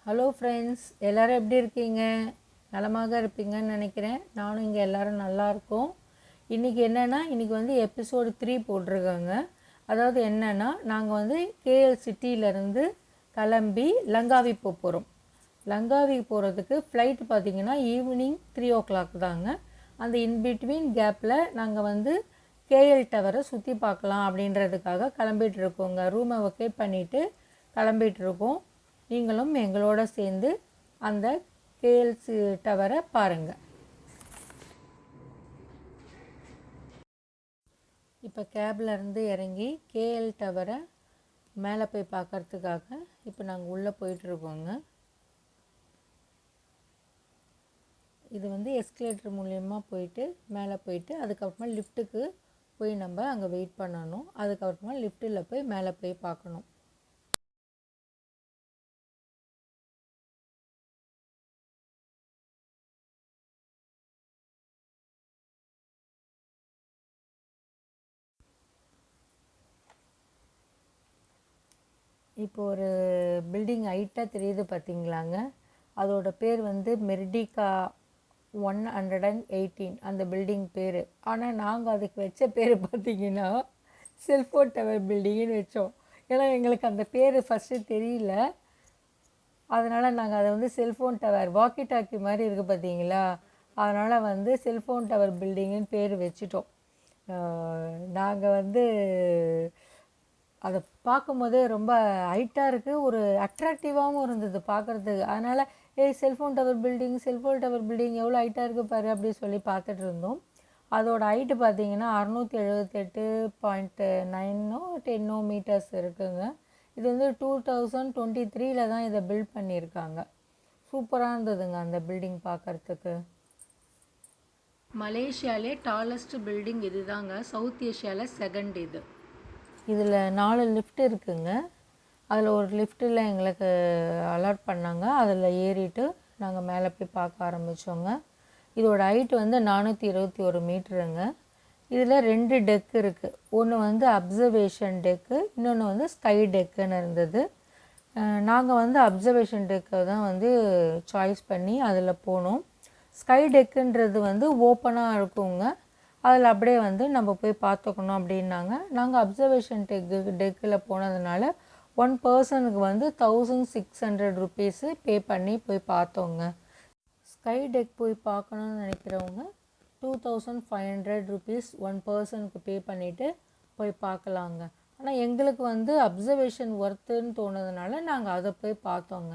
Hello friends, எல்லோரும் எப்படி இருக்கீங்க? நலமாக இருப்பீங்கன்னு நினைக்கிறேன். நானும் இங்கே எல்லோரும் நல்லா இருக்கோம். இன்றைக்கி என்னென்னா, இன்றைக்கி வந்து எபிசோடு 3 போட்டிருக்காங்க. அதாவது என்னென்னா, நாங்கள் வந்து கேஎல் சிட்டியிலேருந்து கிளம்பி லங்காவி போகிறோம். லங்காவி போகிறதுக்கு ஃப்ளைட் பார்த்திங்கன்னா ஈவினிங் 3 o'clock தாங்க. அந்த இன்பிட்வீன் கேப்பில் நாங்கள் வந்து கேஎல் டவரை சுற்றி பார்க்கலாம் அப்படின்றதுக்காக கிளம்பிகிட்டு இருக்கோங்க. ரூமை வெக்கேட் பண்ணிவிட்டு கிளம்பிகிட்ருக்கோம். நீங்களும் எங்களோட சேர்ந்து அந்த கேஎல்சி டவரை பாருங்கள். இப்போ கேப்லேருந்து இறங்கி கேஎல் டவரை மேலே போய் பார்க்குறதுக்காக இப்போ நாங்கள் உள்ளே போயிட்டுருக்கோங்க. இது வந்து எஸ்கலேட்டர் மூலயமா போயிட்டு மேலே போயிட்டு அதுக்கப்புறமா லிஃப்ட்டுக்கு போய் நம்ம அங்கே வெயிட் பண்ணணும். அதுக்கப்புறமா லிஃப்ட்டில் போய் மேலே போய் பார்க்கணும். இப்போ ஒரு பில்டிங் ஹைட்டாக தெரியுது பார்த்தீங்களாங்க. அதோட பேர் வந்து மெர்டிகா 118 அந்த பில்டிங் பேர். ஆனால் நாங்கள் அதுக்கு வச்ச பேர் பார்த்திங்கன்னா செல்ஃபோன் டவர் பில்டிங்னு வச்சோம். ஏன்னா எங்களுக்கு அந்த பேர் ஃபஸ்ட்டு தெரியல. அதனால் நாங்கள் அதை வந்து செல்ஃபோன் டவர் வாக்கி டாக்கி மாதிரி இருக்குது பார்த்தீங்களா, அதனால் வந்து செல்ஃபோன் டவர் பில்டிங்குன்னு பேர் வச்சிட்டோம். நாங்கள் வந்து அதை பார்க்கும்போதே ரொம்ப ஹைட்டாக இருக்குது, ஒரு அட்ராக்டிவாகவும் இருந்தது பார்க்குறதுக்கு. அதனால் செல்ஃபோன் டவர் பில்டிங் எவ்வளோ ஹைட்டாக இருக்குது பாரு அப்படின்னு சொல்லி பார்த்துட்டு இருந்தோம். அதோட ஹைட்டு பார்த்திங்கன்னா 678.9 10 மீட்டர்ஸ் இருக்குதுங்க. இது வந்து 2023 தான் இதை பில்ட் பண்ணியிருக்காங்க. சூப்பராக இருந்ததுங்க அந்த பில்டிங் பார்க்குறதுக்கு. மலேசியாவிலே டாலஸ்ட் பில்டிங் இது தாங்க. சவுத் ஏஷியாவில் செகண்ட் இது. இதில் 4 லிஃப்ட் இருக்குதுங்க. அதில் ஒரு லிஃப்ட்டில் எங்களுக்கு அலாட் பண்ணாங்க. அதில் ஏறிட்டு நாங்கள் மேலே போய் பார்க்க ஆரம்பித்தோங்க. இதோட ஹைட்டு வந்து 421 மீட்டருங்க. இதில் 2 டெக் இருக்குது. ஒன்று வந்து அப்சர்வேஷன் டெக்கு, இன்னொன்று வந்து ஸ்கை டெக்குன்னு இருந்தது. நாங்கள் வந்து அப்சர்வேஷன் டெக்கை தான் வந்து சாய்ஸ் பண்ணி அதில் போனோம். ஸ்கை டெக்குன்றது வந்து ஓப்பனாக இருக்குங்க. அதில் அப்படியே வந்து நம்ம போய் பார்த்துக்கணும் அப்படின்னாங்க. நாங்கள் அப்சர்வேஷன் டெக்கில் போனதுனால 1 பர்சனுக்கு வந்து 1600 ருபீஸு பே பண்ணி போய் பார்த்தோங்க. ஸ்கை டெக் போய் பார்க்கணுன்னு நினைக்கிறவங்க 2500 ருபீஸ் 1 பர்சனுக்கு பே பண்ணிவிட்டு போய் பார்க்கலாங்க. ஆனால் எங்களுக்கு வந்து அப்சர்வேஷன் ஒர்த்துன்னு தோணுதுனால நாங்கள் அதை போய் பார்த்தோங்க.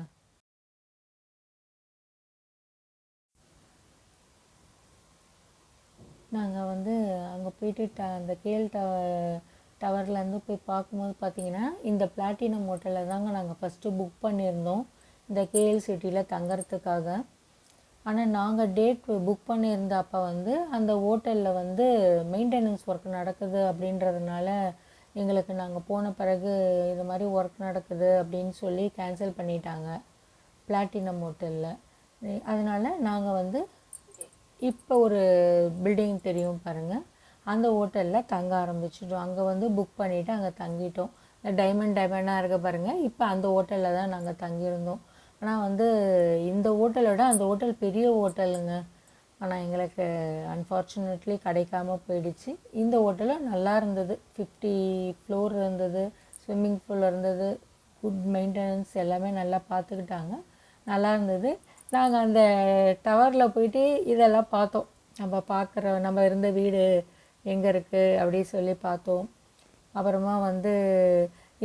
நாங்கள் வந்து அங்கே போயிட்டு அந்த கேஎல் டவர்லேருந்து போய் பார்க்கும்போது பார்த்திங்கன்னா இந்த பிளாட்டினம் ஹோட்டலில் தாங்க நாங்கள் ஃபஸ்ட்டு புக் பண்ணியிருந்தோம் இந்த கேஎல் சிட்டியில் தங்கறதுக்காக. ஆனால் நாங்கள் டேட் புக் பண்ணியிருந்த அப்போ வந்து அந்த ஹோட்டலில் வந்து மெயின்டெனன்ஸ் ஒர்க் நடக்குது அப்படின்றதுனால எங்களுக்கு நாங்கள் போன பிறகு இது மாதிரி ஒர்க் நடக்குது அப்படின்னு சொல்லி கேன்சல் பண்ணிட்டாங்க பிளாட்டினம் ஹோட்டலில். அதனால் நாங்கள் வந்து இப்போ ஒரு பில்டிங் தெரியும் பாருங்கள், அந்த ஹோட்டலில் தங்க ஆரம்பிச்சிட்டோம். அங்கே வந்து புக் பண்ணிவிட்டு அங்கே தங்கிட்டோம். டைமண்டாக இருக்க பாருங்கள், இப்போ அந்த ஹோட்டலில் தான் நாங்கள் தங்கியிருந்தோம். ஆனால் வந்து இந்த ஹோட்டலோட அந்த ஹோட்டல் பெரிய ஹோட்டலுங்க. ஆனால் எங்களுக்கு அன்ஃபார்ச்சுனேட்லி கிடைக்காம போயிடுச்சு. இந்த ஹோட்டலும் நல்லா இருந்தது. 50 ஃப்ளோர் இருந்தது, ஸ்விம்மிங் பூல் இருந்தது, குட் மெயின்டெனன்ஸ் எல்லாமே நல்லா பார்த்துக்கிட்டாங்க, நல்லா இருந்தது. நாங்கள் அந்த டவரில் போயிட்டு இதெல்லாம் பார்த்தோம். நம்ம இருந்த வீடு எங்கே இருக்குது அப்படின்னு சொல்லி பார்த்தோம். அப்புறமா வந்து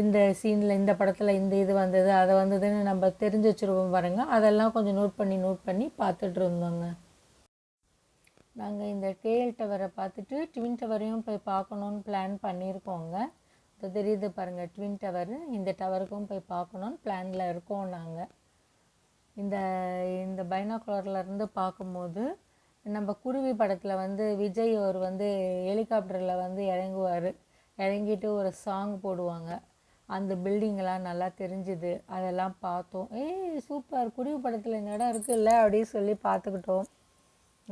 இந்த சீனில் இந்த படத்தில் இந்த இது வந்தது அதை வந்ததுன்னு நம்ம தெரிஞ்சு வச்சுருவோம் பாருங்கள், அதெல்லாம் கொஞ்சம் நோட் பண்ணி பார்த்துட்டு இருந்தோங்க. நாங்கள் இந்த கேஎல் டவரை பார்த்துட்டு ட்வின் டவரையும் போய் பார்க்கணுன்னு பிளான் பண்ணியிருக்கோங்க. இப்போ தெரியுது பாருங்கள் ட்வின் டவரு, இந்த டவருக்கும் போய் பார்க்கணுன்னு பிளானில் இருக்கோம் நாங்கள். இந்த இந்த பைனாகுலர்லேருந்து பார்க்கும்போது நம்ம குருவி படத்தில் வந்து விஜய் அவர் வந்து ஹெலிகாப்டரில் வந்து இறங்கிட்டு ஒரு சாங் போடுவாங்க. அந்த பில்டிங்கெல்லாம் நல்லா தெரிஞ்சுது, அதெல்லாம் பார்த்தோம். சூப்பர், குருவி படத்தில் இந்த இடம் இருக்குல்ல அப்படின்னு சொல்லி பார்த்துக்கிட்டோம்.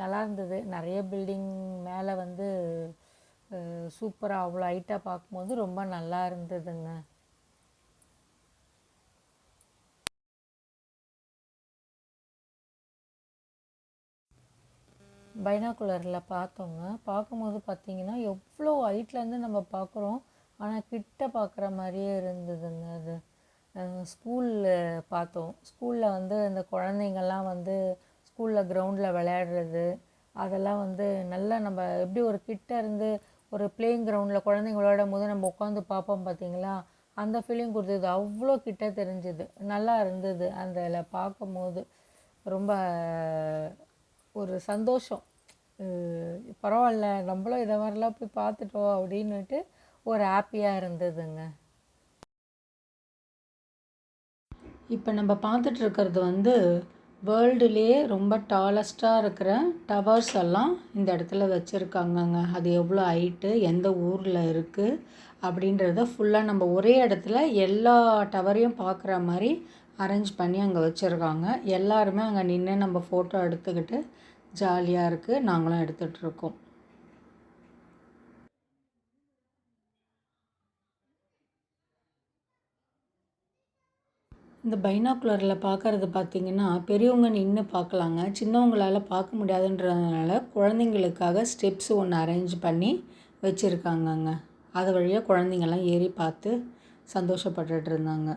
நல்லா இருந்தது. நிறைய பில்டிங் மேலே வந்து சூப்பராக அவ்வளோ ஹைட்டாக பார்க்கும்போது ரொம்ப நல்லா இருந்ததுங்க. பைனாகுலரில் பார்த்தோங்க. பார்க்கும்போது பார்த்திங்கன்னா எவ்வளோ ஹைட்லேருந்து நம்ம பார்க்குறோம், ஆனால் கிட்ட பார்க்குற மாதிரியே இருந்ததுங்க அது. ஸ்கூலில் பார்த்தோம். ஸ்கூலில் வந்து அந்த குழந்தைங்கள்லாம் வந்து ஸ்கூலில் கிரவுண்டில் விளையாடுறது, அதெல்லாம் வந்து நல்லா நம்ம எப்படி ஒரு கிட்ட இருந்து ஒரு பிளேயிங் கிரவுண்டில் குழந்தைங்க விளையாடும் போது நம்ம உட்காந்து பார்ப்போம் பார்த்தீங்களா, அந்த ஃபீலிங் கொடுத்தது. அவ்வளோ கிட்ட தெரிஞ்சுது, நல்லா இருந்தது அதில் பார்க்கும்போது. ரொம்ப ஒரு சந்தோஷம். பரவாயில்ல, நம்மளும் இதை மாதிரிலாம் போய் பார்த்துட்டோம் அப்படின்னுட்டு ஒரு ஹாப்பியாக இருந்ததுங்க. இப்போ நம்ம பார்த்துட்ருக்கிறது வந்து வேர்ல்டுலேயே ரொம்ப டாலஸ்ட்டாக இருக்கிற டவர்ஸ் எல்லாம் இந்த இடத்துல வச்சுருக்காங்கங்க. அது எவ்வளோ ஹைட்டு, எந்த ஊரில் இருக்குது அப்படின்றத ஃபுல்லாக நம்ம ஒரே இடத்துல எல்லா டவரையும் பார்க்குற மாதிரி அரேஞ்ச் பண்ணி அங்கே வச்சுருக்காங்க. எல்லாருமே அங்கே நின்று நம்ம ஃபோட்டோ எடுத்துக்கிட்டு ஜாலியாக இருக்குது. நாங்களும் எடுத்துகிட்ருக்கோம். இந்த பைனாகுலரில் பார்க்குறது பார்த்திங்கன்னா பெரியவங்க நின்று பார்க்கலாங்க. சின்னவங்களால் பார்க்க முடியாதுன்றதுனால குழந்தைங்களுக்காக ஸ்டெப்ஸ் ஒன்று அரேஞ்ச் பண்ணி வச்சுருக்காங்கங்க. அது வழியாக குழந்தைங்கள்லாம் ஏறி பார்த்து சந்தோஷப்பட்டுட்டு இருந்தாங்க.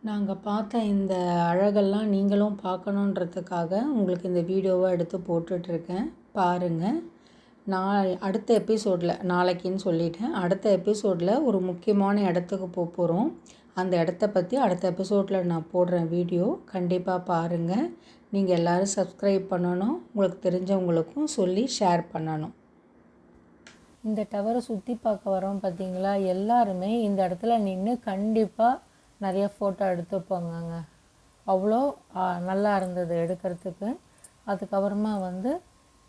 நாங்கள் பார்த்த இந்த அழகெல்லாம் நீங்களும் பார்க்கணுன்றதுக்காக உங்களுக்கு இந்த வீடியோவை எடுத்து போட்டுட்ருக்கேன், பாருங்கள். அடுத்த எபிசோடில், நாளைக்குன்னு சொல்லிட்டேன், அடுத்த எபிசோடில் ஒரு முக்கியமான இடத்துக்கு போகிறோம். அந்த இடத்த பற்றி அடுத்த எபிசோடில் நான் போடுறேன் வீடியோ. கண்டிப்பாக பாருங்கள். நீங்கள் எல்லோரும் சப்ஸ்கிரைப் பண்ணணும், உங்களுக்கு தெரிஞ்சவங்களுக்கும் சொல்லி ஷேர் பண்ணணும். இந்த டவரை சுற்றி பார்க்க வரோம் பார்த்தீங்களா, எல்லாருமே இந்த இடத்துல நின்று கண்டிப்பாக நிறைய ஃபோட்டோ எடுத்துப்பாங்கங்க. அவ்வளோ நல்லா இருந்தது எடுக்கிறதுக்கு. அதுக்கப்புறமா வந்து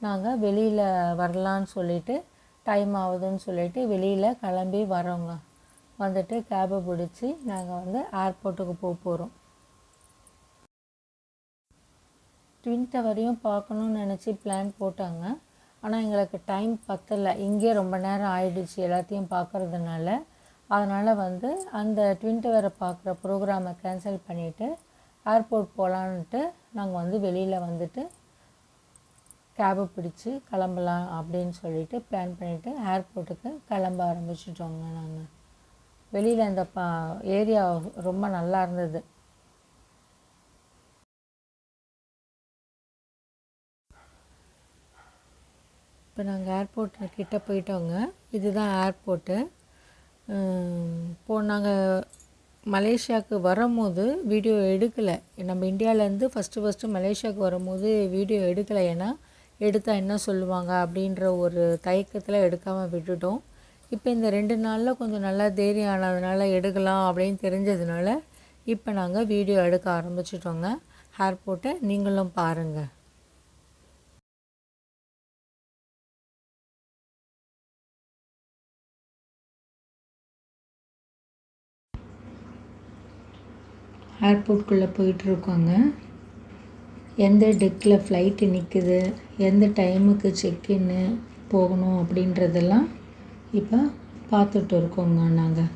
நாங்கள் வெளியில் வரலான்னு சொல்லிவிட்டு, டைம் ஆகுதுன்னு சொல்லிவிட்டு வெளியில் கிளம்பி வரோங்க. வந்துட்டு கேபை பிடிச்சி நாங்கள் வந்து ஏர்போர்ட்டுக்கு போகிறோம். ட்வின் டவரையும் பார்க்கணுன்னு நினச்சி பிளான் போட்டாங்க. ஆனால் எங்களுக்கு டைம் பத்தலை, இங்கே ரொம்ப நேரம் ஆயிடுச்சு எல்லாத்தையும் பார்க்குறதுனால. அதனால் வந்து அந்த ட்வின் டவரை பார்க்குற ப்ரோக்ராமை கேன்சல் பண்ணிவிட்டு ஏர்போர்ட் போகலான்ட்டு நாங்கள் வந்து வெளியில் வந்துட்டு கேபை பிடிச்சி கிளம்பலாம் அப்படின்னு சொல்லிட்டு பிளான் பண்ணிவிட்டு ஏர்போர்ட்டுக்கு கிளம்ப ஆரம்பிச்சிட்டோங்க. நாங்கள் வெளியில் இந்த ஏரியா ரொம்ப நல்லா இருந்தது. இப்போ நாங்கள் ஏர்போர்ட்டுக்கிட்ட போயிட்டோங்க. இதுதான் ஏர்போர்ட்டு. இப்போது நாங்கள் மலேசியாவுக்கு வரும்போது வீடியோ எடுக்கலை. நம்ம இந்தியாவிலேருந்து ஃபஸ்ட்டு மலேசியாவுக்கு வரும்போது வீடியோ எடுக்கலை. ஏன்னா எடுத்தால் என்ன சொல்லுவாங்க அப்படின்ற ஒரு தயக்கத்தில் எடுக்காமல் விட்டுட்டோம். இப்போ இந்த 2 நாளில் கொஞ்சம் நல்லா தைரியம் ஆனதுனால எடுக்கலாம் அப்படின்னு தெரிஞ்சதுனால இப்போ நாங்கள் வீடியோ எடுக்க ஆரம்பிச்சிட்டோங்க. ஏர்போர்ட்டை நீங்களும் பாருங்கள். ஏர்போர்ட்குள்ளே போயிட்டுருக்கோங்க. எந்த டெக்கில் ஃப்ளைட்டு நிற்குது, எந்த டைமுக்கு செக்இன்னு போகணும் அப்படின்றதெல்லாம் இப்போ பார்த்துட்டு இருக்கோங்க நாங்கள்.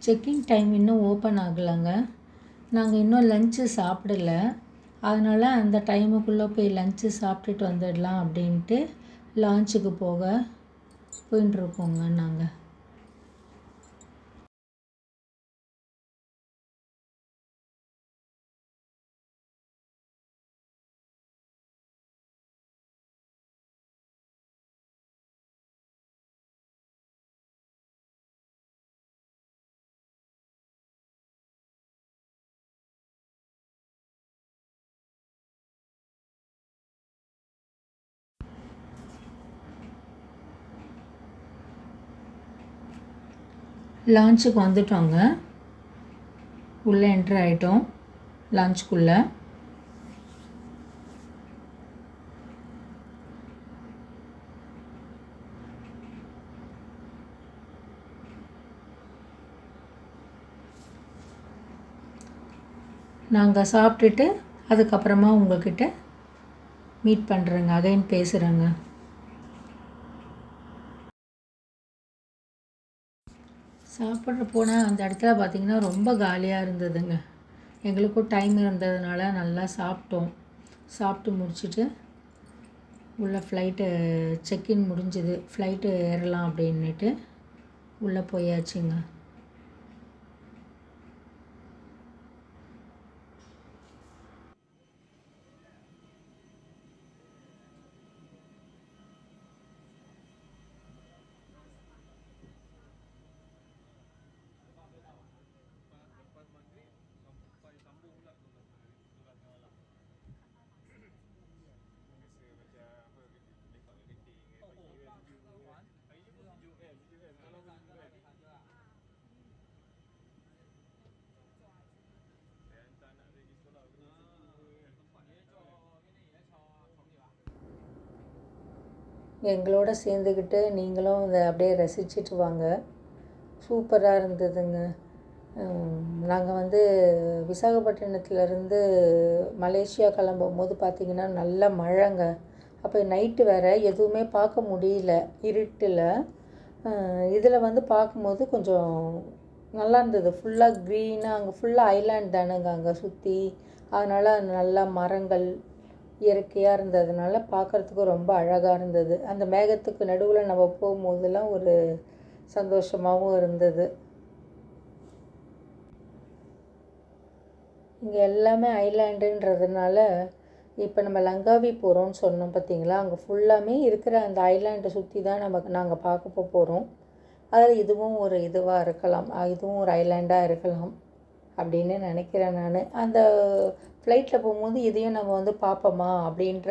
செக்கிங் டைம் இன்னும் ஓப்பன் ஆகலைங்க. நாங்கள் இன்னும் லஞ்சு சாப்பிடல. அதனால் அந்த டைமுக்குள்ளே போய் லஞ்சு சாப்பிட்டுட்டு வந்துடலாம் அப்படின்ட்டு லான்ச்சுக்கு போயின்ட்டுருக்கோங்க நாங்கள். லான்ச்சுக்கு வந்துட்டோங்க. உள்ளே என்ட்ரு ஆகிட்டோம் லான்ச்சுக்குள்ளே. நாங்கள் சாப்பிட்டுட்டு அதுக்கப்புறமா உங்கள்கிட்ட மீட் பண்ணுறேங்க, அகைன் பேசுகிறேங்க. சாப்பிட்ற போனால் அந்த இடத்துல பார்த்திங்கன்னா ரொம்ப காலியாக இருந்ததுங்க. எங்களுக்கும் டைம் இருந்ததுனால நல்லா சாப்பிட்டோம். சாப்பிட்டு முடிச்சுட்டு உள்ளே ஃப்ளைட்டு செக்இன் முடிஞ்சுது. ஃப்ளைட்டு ஏறலாம் அப்படின்னுட்டு உள்ளே போயாச்சுங்க. எங்களோட சேர்ந்துக்கிட்டு நீங்களும் இதை அப்படியே ரசிச்சுட்டு வாங்க. சூப்பராக இருந்ததுங்க. நாங்கள் வந்து விசாகப்பட்டினத்துலேருந்து மலேசியா கிளம்பும் போது பார்த்திங்கன்னா நல்ல மழைங்க. அப்போ நைட்டு வேறு எதுவுமே பார்க்க முடியல இருட்டில். இதில் வந்து பார்க்கும்போது கொஞ்சம் நல்லா இருந்தது. ஃபுல்லாக க்ரீனாக, அங்கே ஃபுல்லாக ஐலாண்ட் தானேங்க அங்கே சுற்றி. அதனால் நல்லா மரங்கள் இயற்கையாக இருந்ததுனால பார்க்குறதுக்கு ரொம்ப அழகாக இருந்தது. அந்த மேகத்துக்கு நடுவில் நம்ம போகும்போதெல்லாம் ஒரு சந்தோஷமாகவும் இருந்தது. இங்கே எல்லாமே ஐலாண்டுன்றதுனால இப்போ நம்ம லங்காவி போகிறோம்னு சொன்னோம் பார்த்திங்களா, அங்கே ஃபுல்லாமே இருக்கிற அந்த ஐலாண்டை சுற்றி தான் நாங்கள் பார்க்க போகிறோம். அதில் இதுவும் ஒரு இதுவாக இருக்கலாம், இதுவும் ஒரு ஐலாண்டாக இருக்கலாம் அப்படின்னு நினைக்கிறேன் நான். அந்த ஃப்ளைட்டில் போகும்போது இதையும் நம்ம வந்து பார்ப்போமா அப்படின்ற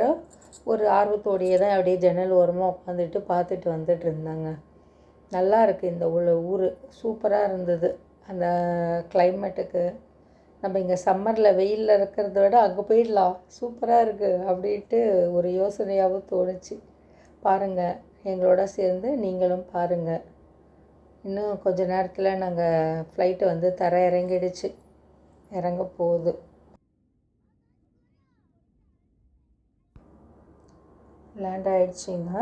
ஒரு ஆர்வத்தோடையே தான் அப்படியே ஜன்னல் ஓரமாக உட்காந்துட்டு பார்த்துட்டு வந்துட்டு இருந்தாங்க. நல்லா இருக்குது இந்த ஊர், சூப்பராக இருந்தது. அந்த கிளைமேட்டுக்கு நம்ம இங்கே சம்மரில் வெயிலில் இருக்கிறத விட அங்கே போயிடலாம், சூப்பராக இருக்குது அப்படின்ட்டு ஒரு யோசனையாகவும் தோணுச்சு. பாருங்கள், எங்களோட சேர்ந்து நீங்களும் பாருங்கள். இன்னும் கொஞ்ச நேரத்தில் நாங்கள் ஃப்ளைட்டு வந்து இறங்கிடுச்சு, இறங்க போகுது. லேண்ட் ஆகிடுச்சிங்க.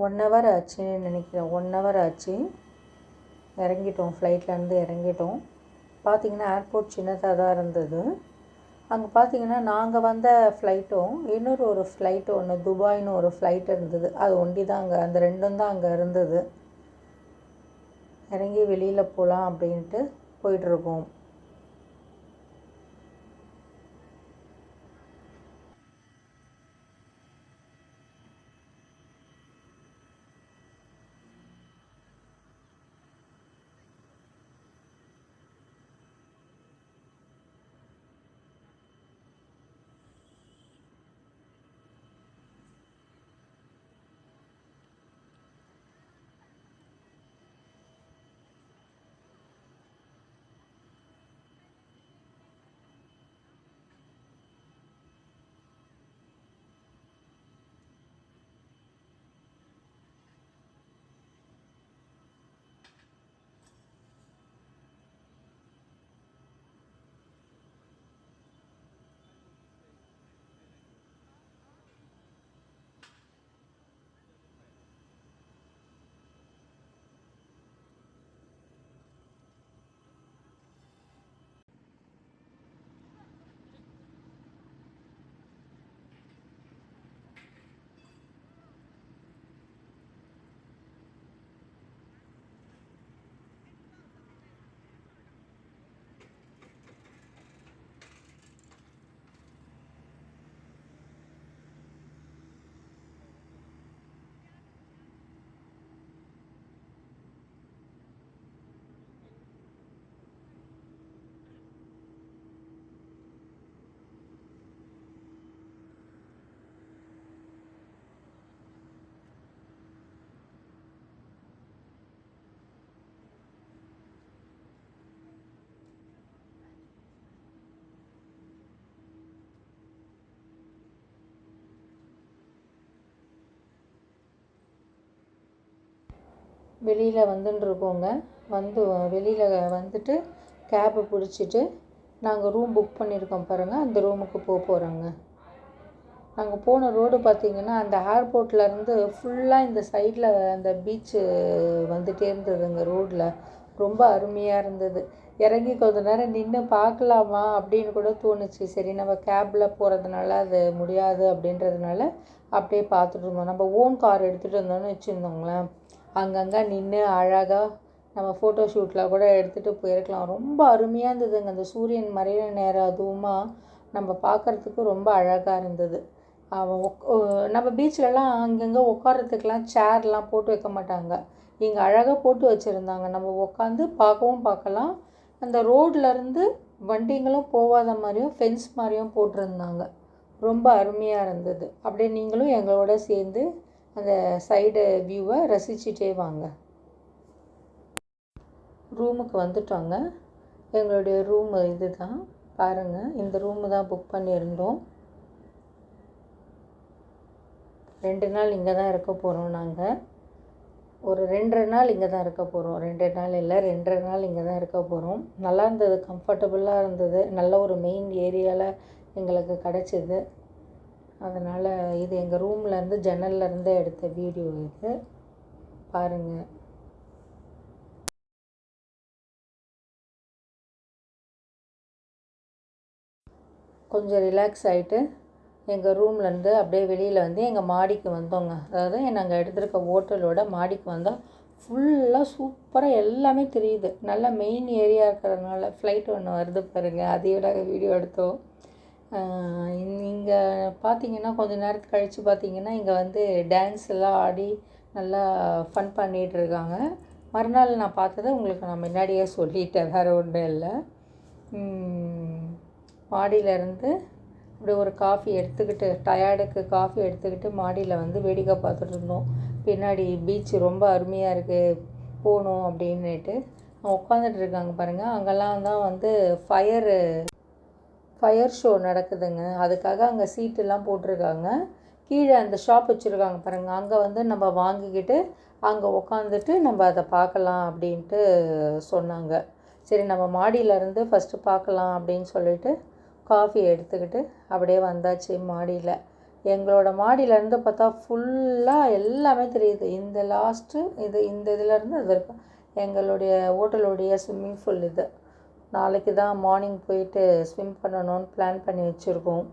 1 ஹவர் ஆச்சுன்னு நினைக்கிறேன். 1 ஹவர் ஆச்சு, இறங்கிட்டோம், ஃப்ளைட்லேருந்து இறங்கிட்டோம். பார்த்திங்கன்னா ஏர்போர்ட் சின்னதாக தான் இருந்தது. அங்கே பார்த்திங்கன்னா நாங்கள் வந்த ஃப்ளைட்டும் இன்னொரு ஒரு ஃப்ளைட்டு ஒன்று, துபாய்னு ஒரு ஃப்ளைட் இருந்தது. அது ஒண்டி தான் அங்கே, அந்த ரெண்டும் தான் அங்கே இருந்தது. இறங்கி வெளியில் போகலாம் அப்படின்ட்டு போயிட்டுருக்கோம். வெளியில் வந்துட்டுருக்கோங்க. வெளியில் வந்துட்டு கேபை பிடிச்சிட்டு நாங்கள் ரூம் புக் பண்ணியிருக்கோம் பாருங்கள், அந்த ரூமுக்கு போகிறோங்க. நாங்கள் போன ரோடு பார்த்திங்கன்னா அந்த ஏர்போர்ட்லேருந்து ஃபுல்லாக இந்த சைடில் அந்த பீச்சு வந்துகிட்டே இருந்ததுங்க. ரோட்டில் ரொம்ப அருமையாக இருந்தது. இறங்கி கொஞ்ச நேரம் நின்று பார்க்கலாமா அப்படின்னு கூட தோணுச்சு. சரி, நம்ம கேபில் போகிறதுனால அது முடியாது அப்படின்றதுனால அப்படியே பார்த்துட்டு இருந்தோம். நம்ம ஓன் கார் எடுத்துகிட்டு வந்தோன்னு வச்சுருந்தோங்களேன், அங்கங்கே நின்று அழகாக நம்ம ஃபோட்டோ ஷூட்டில் கூட எடுத்துகிட்டு போயிருக்கலாம். ரொம்ப அருமையாக இருந்ததுங்க. அந்த சூரியன் மறையிற நேரம் அதுவுமா நம்ம பார்க்குறதுக்கு ரொம்ப அழகாக இருந்தது. நம்ம பீச்சிலலாம் அங்கங்கே உட்காரத்துக்கெலாம் சேர்லாம் போட்டு வைக்க மாட்டாங்க. இங்கே அழகாக போட்டு வச்சுருந்தாங்க. நம்ம உட்காந்து பார்க்கவும் பார்க்கலாம். அந்த ரோட்லேருந்து வண்டிங்களும் போகாத மாதிரியும் ஃபென்ஸ் மாதிரியும் போட்டிருந்தாங்க. ரொம்ப அருமையாக இருந்தது. அப்படியே நீங்களும் எங்களோட சேர்ந்து அந்த சைடு வியூவை ரசிச்சுட்டே வாங்க. ரூமுக்கு வந்துட்டோங்க. எங்களுடைய ரூம் இது தான் பாருங்கள். இந்த ரூமு தான் புக் பண்ணியிருந்தோம். 2 நாள் இங்கே தான் இருக்க போகிறோம். நாங்கள் ஒரு 2.5 நாள் இங்கே தான் இருக்க போகிறோம். 2 நாள் இல்லை, 2.5 நாள் இங்கே தான் இருக்க போகிறோம். நல்லா இருந்தது, கம்ஃபர்டபுளாக இருந்தது. நல்ல ஒரு மெயின் ஏரியாவில் எங்களுக்கு கிடச்சிது. அதனால் இது எங்கள் ரூம்லேருந்து ஜன்னல்லேருந்து எடுத்த வீடியோ இது பாருங்கள். கொஞ்சம் ரிலாக்ஸ் ஆகிட்டு எங்கள் ரூம்லேருந்து அப்படியே வெளியில் வந்து எங்கள் மாடிக்கு வந்தோங்க. அதாவது நாங்கள் எடுத்திருக்க ஹோட்டலோட மாடிக்கு வந்தால் ஃபுல்லாக சூப்பராக எல்லாமே தெரியுது. நல்லா மெயின் ஏரியா இருக்கிறதுனால ஃப்ளைட் ஒன்று வருது பாருங்கள், அதையோட வீடியோ எடுத்தோம். இங்கே பார்த்தீங்கன்னா கொஞ்சம் நேரத்துக்கு கழித்து பார்த்தீங்கன்னா இங்கே வந்து டான்ஸ் எல்லாம் ஆடி நல்லா ஃபன் பண்ணிகிட்ருக்காங்க. மறுநாள் நான் பார்த்ததை உங்களுக்கு நான் முன்னாடியே சொல்லிட்டேன், வேறு ஒன்றும் இல்லை. மாடியிலேருந்து அப்படி ஒரு காஃபி எடுத்துக்கிட்டு, டயர்டுக்கு காஃபி எடுத்துக்கிட்டு மாடியில் வந்து வேடிக்கை பார்த்துட்டு இருந்தோம். பின்னாடி பீச்சு ரொம்ப அருமையாக இருக்குது, போகணும் அப்படின்னுட்டு உட்காந்துட்டு இருக்காங்க பாருங்கள். அங்கெல்லாம் தான் வந்து ஃபயர் ஷோ நடக்குதுங்க. அதுக்காக அங்கே சீட்டெல்லாம் போட்டிருக்காங்க. கீழே அந்த ஷாப் வச்சுருக்காங்க பாருங்கள், அங்கே வந்து நம்ம வாங்கிக்கிட்டு அங்கே உட்காந்துட்டு நம்ம அதை பார்க்கலாம் அப்படின்ட்டு சொன்னாங்க. சரி, நம்ம மாடியிலேருந்து ஃபஸ்ட்டு பார்க்கலாம் அப்படின்னு சொல்லிட்டு காஃபி எடுத்துக்கிட்டு அப்படியே வந்தாச்சு மாடியில். எங்களோட மாடியிலேருந்து பார்த்தா ஃபுல்லாக எல்லாமே தெரியுது. இந்த லாஸ்ட்டு இந்த இதிலேருந்து அது இருக்கும் எங்களுடைய ஹோட்டலுடைய ஸ்விம்மிங் பூல். இது நாளைக்கு தான் மார்னிங் போயிட்டு ஸ்விம் பண்ணணும்னு பிளான் பண்ணி வச்சுருக்கோம்.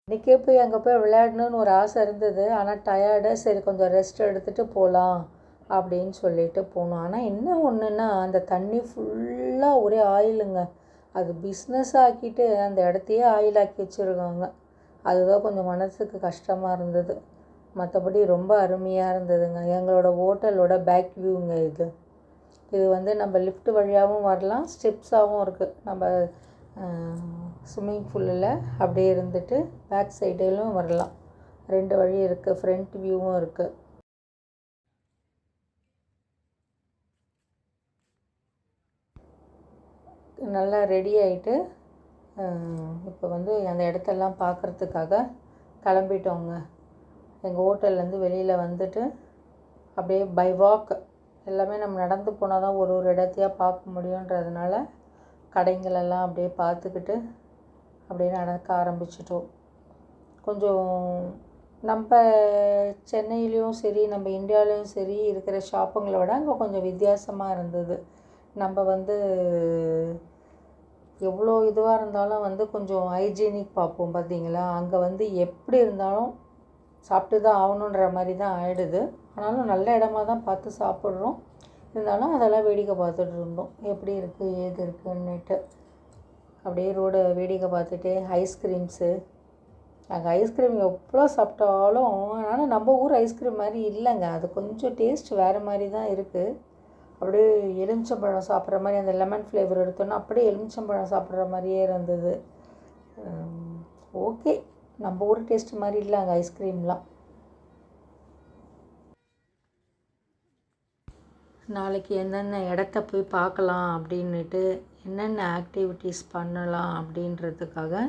இன்றைக்கே போய் அங்கே போய் விளையாடணுன்னு ஒரு ஆசை இருந்தது. ஆனால் டயர்டு, சரி கொஞ்சம் ரெஸ்ட் எடுத்துகிட்டு போகலாம் அப்படின்னு சொல்லிட்டு போனோம். ஆனால் என்ன ஒன்றுன்னா அந்த தண்ணி ஃபுல்லாக ஒரே ஆயிலுங்க. அது பிஸ்னஸ் ஆக்கிட்டு அந்த இடத்தையே ஆயிலாக்கி வச்சுருக்காங்க. அதுதான் கொஞ்சம் மனசுக்கு கஷ்டமாக இருந்தது. மற்றபடி ரொம்ப அருமையாக இருந்ததுங்க. எங்களோட ஹோட்டலோட பேக் வியூங்க இது வந்து நம்ம லிஃப்ட் வழியாகவும் வரலாம், ஸ்டெப்ஸாகவும் இருக்குது. நம்ம ஸ்விம்மிங் பூலில் அப்படியே இருந்துட்டு பேக் சைடிலும் வரலாம். 2 வழி இருக்குது, ஃப்ரண்ட் வியூவும் இருக்குது. நல்லா ரெடி ஆகிட்டு இப்போ வந்து அந்த இடத்தெல்லாம் பார்க்குறதுக்காக கிளம்பிட்டோங்க. எங்கள் ஹோட்டல்லேருந்து வெளியில் வந்துட்டு அப்படியே பை வாக் எல்லாமே நம்ம நடந்து போனால் தான் ஒரு இடத்தையாக பார்க்க முடியுன்றதுனால கடைங்களெல்லாம் அப்படியே பார்த்துக்கிட்டு அப்படியே நடக்க ஆரம்பிச்சிட்டோம். கொஞ்சம் நம்ம சென்னையிலையும் சரி நம்ம இந்தியாவிலையும் சரி இருக்கிற ஷாப்புங்களை விட அங்கே கொஞ்சம் வித்தியாசமாக இருந்தது. நம்ம வந்து எவ்வளோ இதுவாக இருந்தாலும் வந்து கொஞ்சம் ஹைஜீனிக் பார்ப்போம் பார்த்தீங்களா. அங்கே வந்து எப்படி இருந்தாலும் சாப்பிட்டு தான் ஆகணுன்ற மாதிரி தான் ஆகிடுது. ஆனாலும் நல்ல இடமா தான் பார்த்து சாப்பிட்றோம். இருந்தாலும் அதெல்லாம் வேடிக்கை பார்த்துட்டு இருந்தோம், எப்படி இருக்குது ஏது இருக்குன்னுட்டு. அப்படியே ரோடை வேடிக்கை பார்த்துட்டு ஐஸ்கிரீம்ஸு, நாங்கள் ஐஸ்கிரீம் எவ்வளோ சாப்பிட்டாலும் ஆனால் நம்ம ஊர் ஐஸ்கிரீம் மாதிரி இல்லைங்க. அது கொஞ்சம் டேஸ்ட் வேறு மாதிரி தான் இருக்குது. அப்படியே எலுமிச்சம்பழம் சாப்பிட்ற மாதிரி, அந்த லெமன் ஃப்ளேவர் எடுத்தோன்னா அப்படியே எலுமிச்சம்பழம் சாப்பிட்ற மாதிரியே இருந்தது. ஓகே, நம்ம ஊர் டேஸ்ட் மாதிரி இல்லை அங்கே ஐஸ்கிரீம்லாம். நாளைக்கு என்னென்ன இடத்த போய் பார்க்கலாம் அப்படின்னுட்டு, என்னென்ன ஆக்டிவிட்டீஸ் பண்ணலாம் அப்படின்றதுக்காக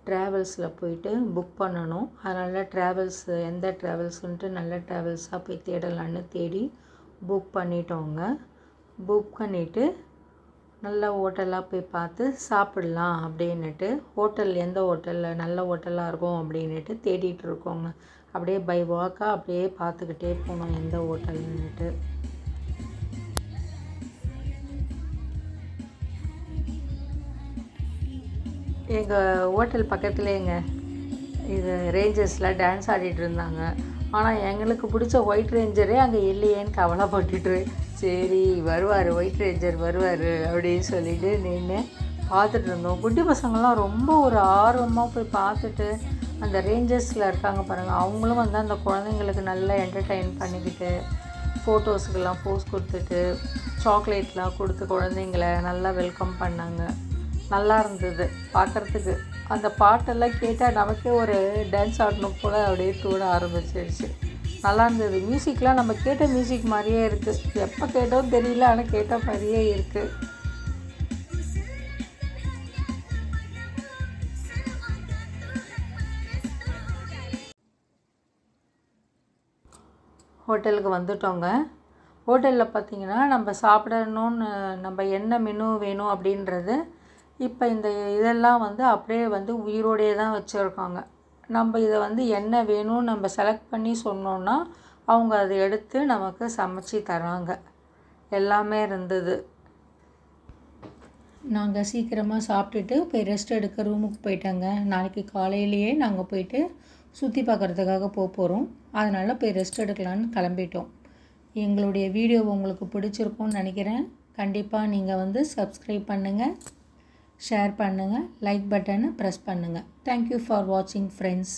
ட்ராவல்ஸில் போயிட்டு புக் பண்ணணும். அதனால் ட்ராவல்ஸ் எந்த ட்ராவல்ஸுன்ட்டு நல்ல ட்ராவல்ஸாக போய் தேடலான்னு தேடி புக் பண்ணிட்டோங்க. புக் பண்ணிவிட்டு நல்ல ஹோட்டலாக போய் பார்த்து சாப்பிட்லாம் அப்படின்னுட்டு எந்த ஹோட்டலில் நல்ல ஹோட்டலாக இருக்கும் அப்படின்னுட்டு தேடிட்டு இருக்கோங்க. அப்படியே பை வாக்காக அப்படியே பார்த்துக்கிட்டே போனோம் எந்த ஹோட்டல்னுட்டு. எங்கள் ஹோட்டல் பக்கத்துலேங்க இது ரேஞ்சர்ஸில் டான்ஸ் ஆடிட்டு இருந்தாங்க. ஆனால் எங்களுக்கு பிடிச்ச ஒயிட் ரேஞ்சரே அங்கே இல்லையேன்னு கவலைப்பட்டுட்டு, சரி வருவார் ஒயிட் ரேஞ்சர் வருவார் அப்படின்னு சொல்லிட்டு நின்று பார்த்துட்டு இருந்தோம். குட்டி பசங்கள்லாம் ரொம்ப ஒரு ஆர்வமாக போய் பார்த்துட்டு, அந்த ரேஞ்சர்ஸில் இருக்காங்க பாருங்கள், அவங்களும் வந்து அந்த குழந்தைங்களுக்கு நல்லா என்டர்டெயின் பண்ணிக்கிட்டு ஃபோட்டோஸுக்கெல்லாம் போஸ் கொடுத்துட்டு சாக்லேட்லாம் கொடுத்து குழந்தைங்கள நல்லா வெல்கம் பண்ணாங்க. நல்லா இருந்தது பார்க்குறதுக்கு. அந்த பாட்டெல்லாம் கேட்டால் நமக்கே ஒரு டான்ஸ் ஆடணும் போல் அப்படியே தோண ஆரம்பிச்சிடுச்சு. நல்லா இருந்தது. மியூசிக்லாம் நம்ம கேட்ட மியூசிக் மாதிரியே இருக்குது. எப்போ கேட்டோம் தெரியல, ஆனால் கேட்ட மாதிரியே இருக்குது. ஹோட்டலுக்கு வந்துட்டோங்க. ஹோட்டலில் பார்த்திங்கன்னா நம்ம சாப்பிடணுன்னு நம்ம என்ன மெனு வேணும் அப்படின்றது இப்போ இந்த இதெல்லாம் வந்து அப்படியே வந்து உயிரோடையே தான் வச்சுருக்காங்க. நம்ம இதை வந்து என்ன வேணும்னு நம்ம செலக்ட் பண்ணி சொன்னோன்னா அவங்க அதை எடுத்து நமக்கு சமைச்சு தராங்க. எல்லாமே இருந்தது. நாங்கள் சீக்கிரமாக சாப்பிட்டுட்டு போய் ரெஸ்ட் எடுக்க ரூமுக்கு போயிட்டாங்க. நாளைக்கு காலையிலேயே நாங்கள் போயிட்டு சுற்றி பார்க்குறதுக்காக போகிறோம். அதனால் போய் ரெஸ்ட் எடுக்கலான்னு கிளம்பிட்டோம். எங்களுடைய வீடியோ உங்களுக்கு பிடிச்சிருக்கும்னு நினைக்கிறேன். கண்டிப்பாக நீங்கள் வந்து சப்ஸ்கிரைப் பண்ணுங்கள், ஷேர் பண்ணுங்கள், லைக் பட்டனை ப்ரெஸ் பண்ணுங்கள். தேங்க்யூ ஃபார் வாட்சிங் ஃப்ரெண்ட்ஸ்.